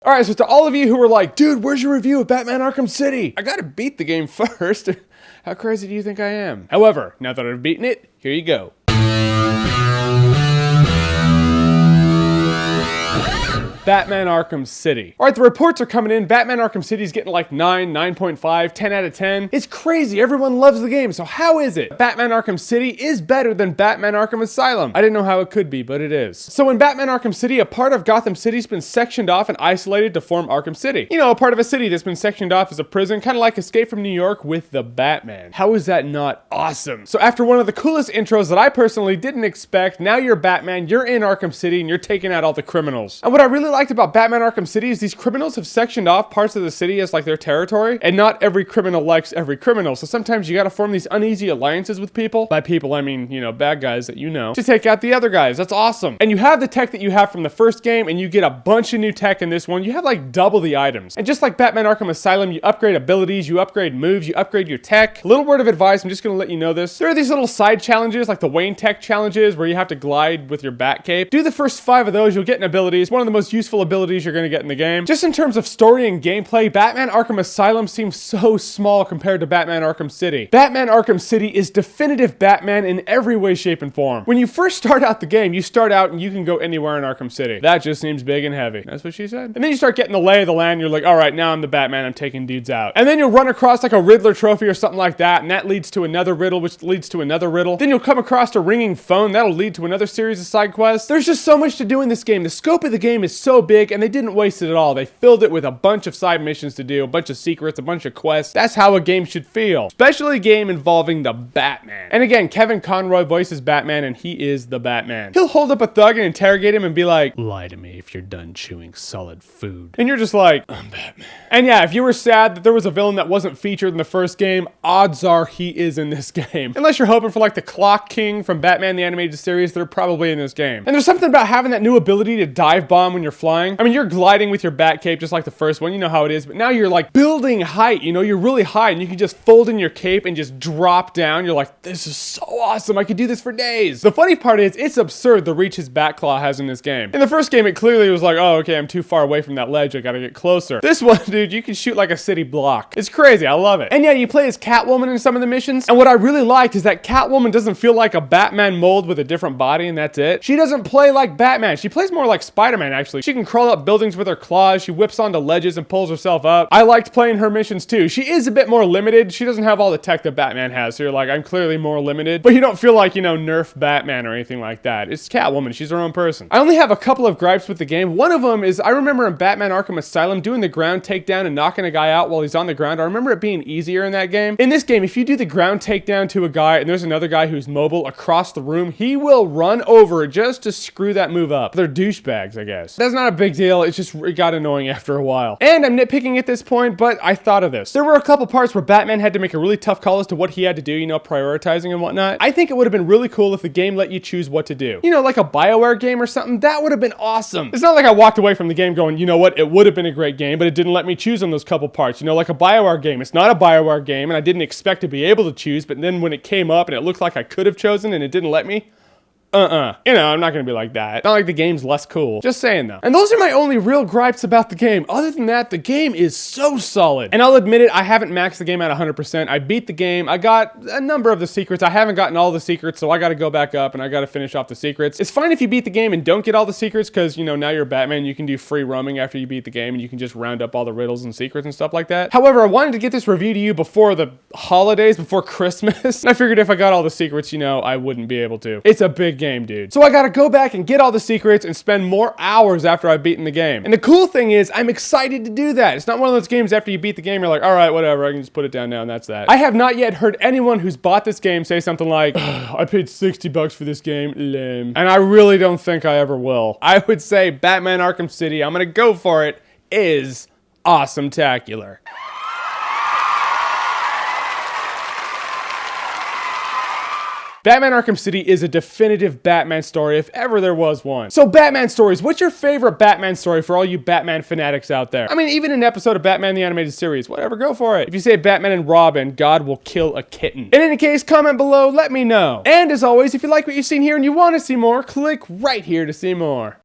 Alright, so to all of you who were like, dude, where's your review of Batman Arkham City? I gotta beat the game first. How crazy do you think I am? However, now that I've beaten it, here you go. Batman Arkham City. Alright, the reports are coming in. Batman Arkham City is getting like 9, 9.5, 10 out of 10. It's crazy. Everyone loves the game. So how is it? Batman Arkham City is better than Batman Arkham Asylum. I didn't know how it could be, but it is. So in Batman Arkham City, a part of Gotham City's been sectioned off and isolated to form Arkham City. You know, a part of a city that's been sectioned off as a prison, kind of like Escape from New York with the Batman. How is that not awesome? So after one of the coolest intros that I personally didn't expect, now you're Batman, you're in Arkham City, and you're taking out all the criminals. And what I really liked about Batman Arkham City is these criminals have sectioned off parts of the city as like their territory, and not every criminal likes every criminal. So sometimes you gotta form these uneasy alliances with people. By people, I mean, you know, bad guys that you know, to take out the other guys. That's awesome. And you have the tech that you have from the first game, and you get a bunch of new tech in this one. You have like double the items. And just like Batman Arkham Asylum, you upgrade abilities, you upgrade moves, you upgrade your tech. A little word of advice, I'm just gonna let you know this. There are these little side challenges, like the Wayne Tech challenges, where you have to glide with your bat cape. Do the first 5 of those, you'll get an ability. It's one of the most useful abilities you're going to get in the game. Just in terms of story and gameplay, Batman Arkham Asylum seems so small compared to Batman Arkham City. Batman Arkham City is definitive Batman in every way, shape, and form. When you first start out the game, you start out and you can go anywhere in Arkham City. That just seems big and heavy. That's what she said. And then you start getting the lay of the land, and you're like, all right, now I'm the Batman, I'm taking dudes out. And then you'll run across like a Riddler trophy or something like that, and that leads to another riddle, which leads to another riddle. Then you'll come across a ringing phone, that'll lead to another series of side quests. There's just so much to do in this game. The scope of the game is so big, and they didn't waste it at all. They filled it with a bunch of side missions to do, a bunch of secrets, a bunch of quests. That's how a game should feel. Especially a game involving the Batman. And again, Kevin Conroy voices Batman, and he is the Batman. He'll hold up a thug and interrogate him and be like, lie to me if you're done chewing solid food. And you're just like, I'm Batman. And yeah, if you were sad that there was a villain that wasn't featured in the first game, odds are he is in this game. Unless you're hoping for like the Clock King from Batman the Animated Series, they're probably in this game. And there's something about having that new ability to dive bomb when you're flying. I mean, you're gliding with your bat cape just like the first one, you know how it is, but now you're like building height, you know, you're really high and you can just fold in your cape and just drop down. You're like, this is so awesome, I could do this for days. The funny part is, it's absurd the reach his bat claw has in this game. In the first game, it clearly was like, oh, okay, I'm too far away from that ledge, I gotta get closer. This one, dude, you can shoot like a city block. It's crazy, I love it. And yeah, you play as Catwoman in some of the missions, and what I really liked is that Catwoman doesn't feel like a Batman mold with a different body, and that's it. She doesn't play like Batman, she plays more like Spider-Man, actually. She can crawl up buildings with her claws, she whips onto ledges and pulls herself up. I liked playing her missions too. She is a bit more limited. She doesn't have all the tech that Batman has, so you're like, I'm clearly more limited. But you don't feel like, you know, nerf Batman or anything like that. It's Catwoman. She's her own person. I only have a couple of gripes with the game. One of them is, I remember in Batman Arkham Asylum doing the ground takedown and knocking a guy out while he's on the ground. I remember it being easier in that game. In this game, if you do the ground takedown to a guy and there's another guy who's mobile across the room, he will run over just to screw that move up. They're douchebags, I guess. That's not a big deal. It's just, it got annoying after a while. And I'm nitpicking at this point, but I thought of this. There were a couple parts where Batman had to make a really tough call as to what he had to do, you know, prioritizing and whatnot. I think it would have been really cool if the game let you choose what to do. You know, like a BioWare game or something, that would have been awesome. It's not like I walked away from the game going, you know what, it would have been a great game, but it didn't let me choose on those couple parts. You know, like a BioWare game. It's not a BioWare game, and I didn't expect to be able to choose, but then when it came up and it looked like I could have chosen and it didn't let me, you know, I'm not gonna be like that. Not like the game's less cool. Just saying though. And those are my only real gripes about the game. Other than that, the game is so solid. And I'll admit it, I haven't maxed the game at 100%. I beat the game. I got a number of the secrets. I haven't gotten all the secrets, so I gotta go back up and I gotta finish off the secrets. It's fine if you beat the game and don't get all the secrets, because, you know, now you're Batman, you can do free roaming after you beat the game and you can just round up all the riddles and secrets and stuff like that. However, I wanted to get this review to you before the holidays, before Christmas. And I figured if I got all the secrets, you know, I wouldn't be able to. It's a big game, dude. So I gotta go back and get all the secrets and spend more hours after I've beaten the game. And the cool thing is, I'm excited to do that. It's not one of those games after you beat the game, you're like, all right, whatever, I can just put it down now and that's that. I have not yet heard anyone who's bought this game say something like, I paid $60 for this game, lame. And I really don't think I ever will. I would say Batman Arkham City, I'm gonna go for it, is awesome-tacular. Batman Arkham City is a definitive Batman story if ever there was one. So Batman stories, what's your favorite Batman story for all you Batman fanatics out there? I mean, even an episode of Batman the Animated Series, whatever, go for it. If you say Batman and Robin, God will kill a kitten. In any case, comment below, let me know. And as always, if you like what you've seen here and you want to see more, click right here to see more.